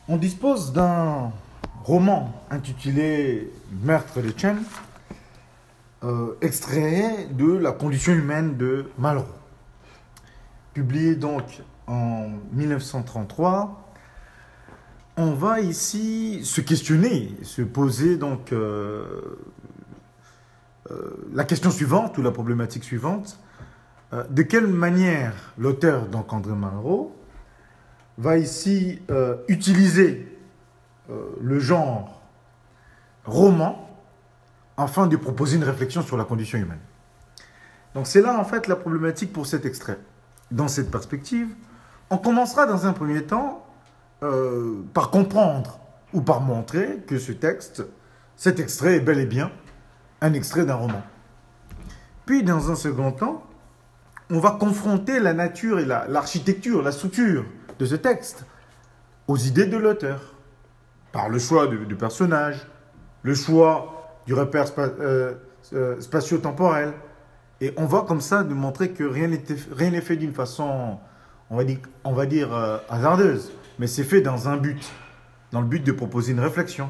On dispose d'un roman intitulé Meurtre de Chen, extrait de La condition humaine de Malraux. Publié donc en 1933, on va ici se questionner, se poser donc la question suivante ou la problématique suivante. De quelle manière l'auteur, donc André Malraux, va ici utiliser le genre roman afin de proposer une réflexion sur la condition humaine. Donc c'est là en fait la problématique pour cet extrait. Dans cette perspective, on commencera dans un premier temps par comprendre ou par montrer que cet extrait est bel et bien un extrait d'un roman. Puis dans un second temps, on va confronter la nature et l'architecture, la structure de ce texte aux idées de l'auteur, par le choix du personnage, le choix du repère spatio-temporel. Et on va comme ça nous montrer que rien n'est fait d'une façon, on va dire hasardeuse, mais c'est fait dans le but de proposer une réflexion,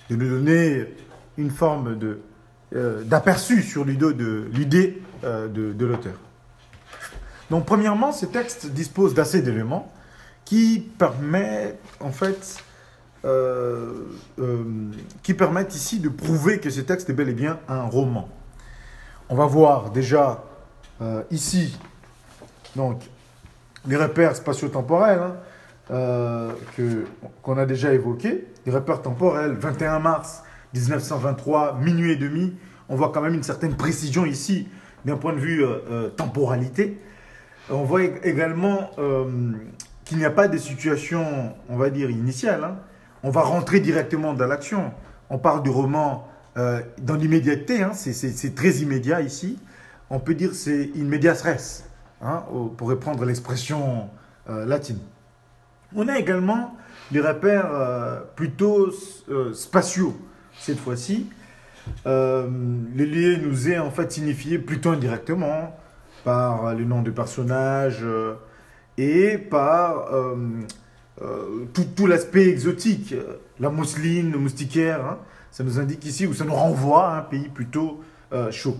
de nous donner une forme d'aperçu sur l'idée de l'auteur. Donc premièrement, ce texte dispose d'assez d'éléments qui permettent ici de prouver que ce texte est bel et bien un roman. On va voir déjà ici donc, les repères spatio-temporels qu'on a déjà évoqués. Les repères temporels, 21 mars 1923, minuit et demi. On voit quand même une certaine précision ici d'un point de vue temporalité. On voit également qu'il n'y a pas de situation, on va dire, initiale. On va rentrer directement dans l'action. On parle du roman dans l'immédiateté, c'est très immédiat ici. On peut dire c'est in medias res, pour reprendre l'expression latine. On a également des repères plutôt spatiaux, cette fois-ci. Le lieu nous est en fait signifié plutôt indirectement par le nom de personnage et par tout l'aspect exotique, la mousseline, le moustiquaire, ça nous indique ici, ou ça nous renvoie à un pays plutôt chaud.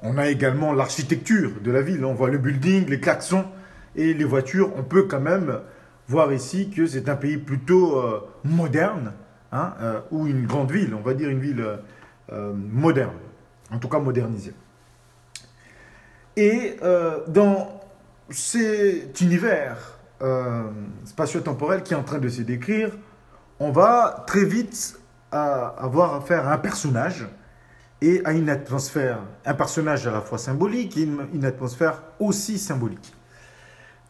On a également l'architecture de la ville, on voit le building, les klaxons et les voitures. On peut quand même voir ici que c'est un pays plutôt moderne, ou une grande ville, on va dire une ville moderne, en tout cas modernisée. Et dans cet univers spatio-temporel qui est en train de se décrire, on va très vite avoir affaire à un personnage et à une atmosphère. Un personnage à la fois symbolique et une atmosphère aussi symbolique.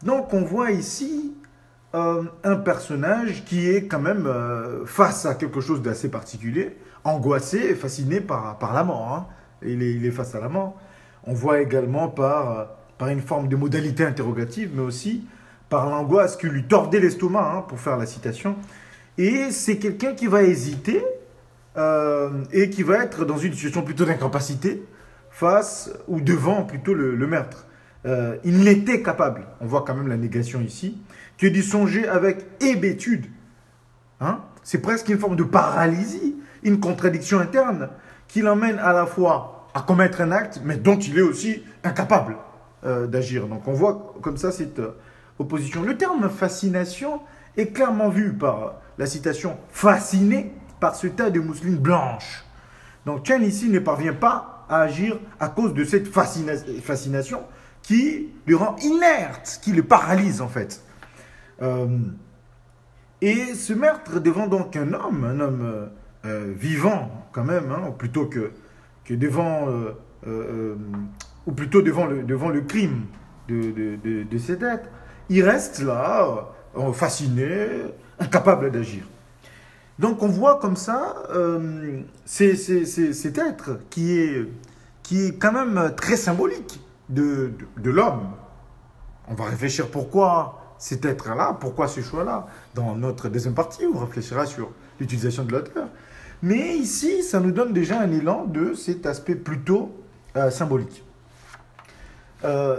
Donc on voit ici un personnage qui est quand même face à quelque chose d'assez particulier, angoissé et fasciné par la mort. Il est face à la mort. On voit également par une forme de modalité interrogative, mais aussi par l'angoisse qui lui tordait l'estomac, pour faire la citation. Et c'est quelqu'un qui va hésiter et qui va être dans une situation plutôt d'incapacité face ou devant plutôt le meurtre. Il n'était capable, on voit quand même la négation ici, que d'y songer avec hébétude. C'est presque une forme de paralysie, une contradiction interne qui l'emmène à la fois à commettre un acte, mais dont il est aussi incapable d'agir. Donc on voit comme ça cette opposition. Le terme fascination est clairement vu par la citation « fasciné par ce tas de mousseline blanche ». Donc Chen ici ne parvient pas à agir à cause de cette fascination qui le rend inerte, qui le paralyse en fait. Et ce meurtre devant donc un homme vivant quand même, plutôt que devant, ou plutôt devant le crime de cet être, il reste là, fasciné, incapable d'agir. Donc on voit comme ça cet être qui est quand même très symbolique de l'homme. On va réfléchir pourquoi cet être-là, pourquoi ce choix-là. Dans notre deuxième partie, on réfléchira sur l'utilisation de l'auteur. Mais ici, ça nous donne déjà un élan de cet aspect plutôt symbolique.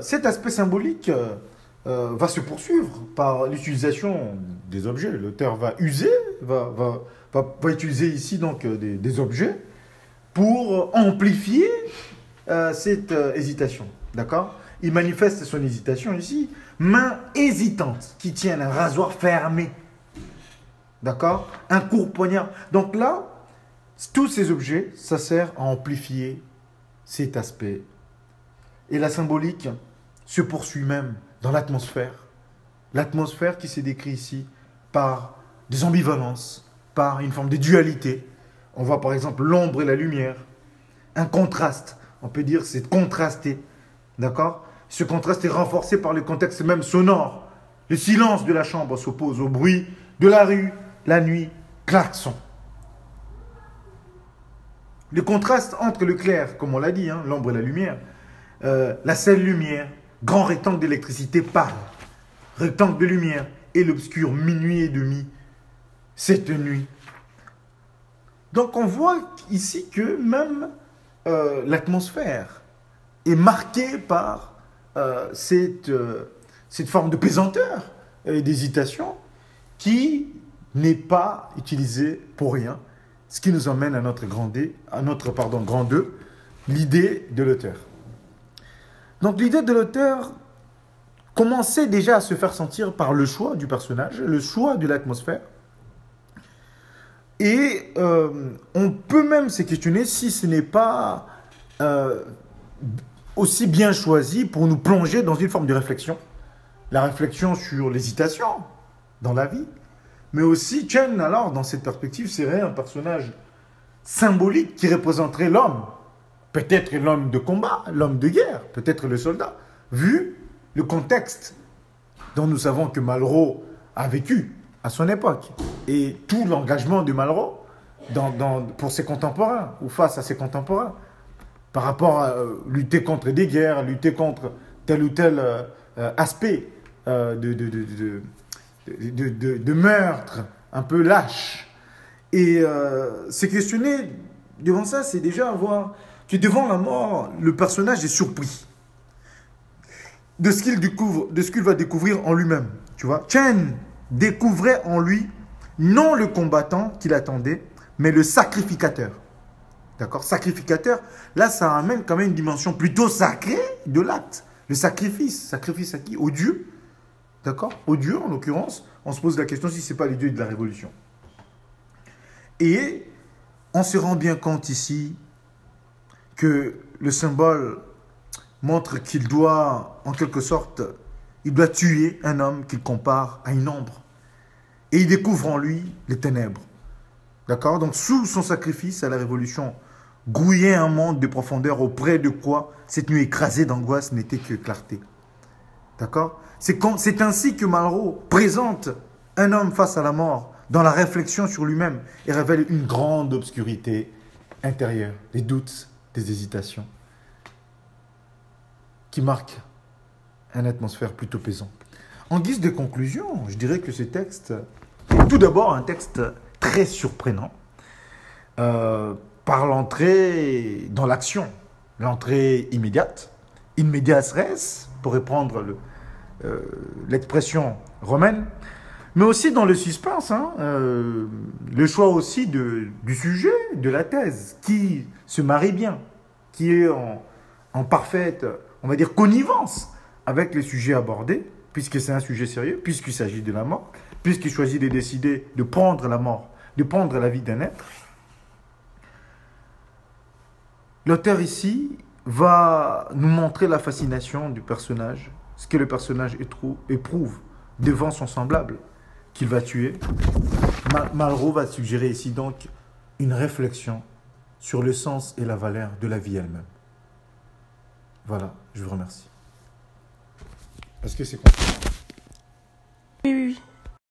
Cet aspect symbolique va se poursuivre par l'utilisation des objets. L'auteur va user, va utiliser ici donc des objets pour amplifier cette hésitation. D'accord? Il manifeste son hésitation ici, main hésitante qui tient un rasoir fermé. D'accord? Un court poignard. Donc là, tous ces objets, ça sert à amplifier cet aspect. Et la symbolique se poursuit même dans l'atmosphère. L'atmosphère qui s'est décrite ici par des ambivalences, par une forme de dualité. On voit par exemple l'ombre et la lumière. Un contraste. On peut dire c'est contrasté. D'accord? Ce contraste est renforcé par le contexte même sonore. Le silence de la chambre s'oppose au bruit de la rue, la nuit, klaxon. Le contraste entre le clair, comme on l'a dit, l'ombre et la lumière, la seule lumière, grand rectangle d'électricité pâle, rectangle de lumière, et l'obscur minuit et demi, cette nuit. Donc on voit ici que même l'atmosphère est marquée par cette forme de pesanteur et d'hésitation qui n'est pas utilisée pour rien. Ce qui nous emmène à notre grand D, grand 2, l'idée de l'auteur. Donc l'idée de l'auteur commençait déjà à se faire sentir par le choix du personnage, le choix de l'atmosphère. Et on peut même se questionner si ce n'est pas aussi bien choisi pour nous plonger dans une forme de réflexion. La réflexion sur l'hésitation dans la vie. Mais aussi, Chen, alors, dans cette perspective, serait un personnage symbolique qui représenterait l'homme. Peut-être l'homme de combat, l'homme de guerre, peut-être le soldat. Vu le contexte dont nous savons que Malraux a vécu à son époque. Et tout l'engagement de Malraux pour ses contemporains, ou face à ses contemporains. Par rapport à lutter contre des guerres, lutter contre tel ou tel aspect de meurtre un peu lâche. Et se questionner devant ça, c'est déjà avoir que devant la mort, le personnage est surpris de ce qu'il découvre, de ce qu'il va découvrir en lui-même. Tu vois, Chen découvrait en lui non le combattant qu'il attendait, mais le sacrificateur. D'accord? Sacrificateur, là, ça amène quand même une dimension plutôt sacrée de l'acte. Le sacrifice. Sacrifice à qui? Au Dieu. D'accord? Au Dieu, en l'occurrence. On se pose la question si ce n'est pas les dieux de la Révolution. Et on se rend bien compte ici que le symbole montre qu'il doit, en quelque sorte, il doit tuer un homme qu'il compare à une ombre. Et il découvre en lui les ténèbres. D'accord? Donc, sous son sacrifice à la Révolution, grouiller un monde de profondeur auprès de quoi cette nuit écrasée d'angoisse n'était que clarté. D'accord? C'est ainsi que Malraux présente un homme face à la mort dans la réflexion sur lui-même et révèle une grande obscurité intérieure, des doutes, des hésitations, qui marquent une atmosphère plutôt pesante. En guise de conclusion, je dirais que ce texte est tout d'abord un texte très surprenant par l'entrée dans l'action, l'entrée immédiate, in medias res, pour reprendre l'expression romaine, mais aussi dans le suspense, le choix aussi du sujet, de la thèse, qui se marie bien, qui est en parfaite, on va dire, connivence avec les sujets abordés, puisque c'est un sujet sérieux, puisqu'il s'agit de la mort, puisqu'il choisit de décider de prendre la mort, de prendre la vie d'un être. L'auteur ici va nous montrer la fascination du personnage, ce que le personnage éprouve devant son semblable qu'il va tuer. Malraux va suggérer ici donc une réflexion sur le sens et la valeur de la vie elle-même. Voilà, je vous remercie. Est-ce que c'est compris ?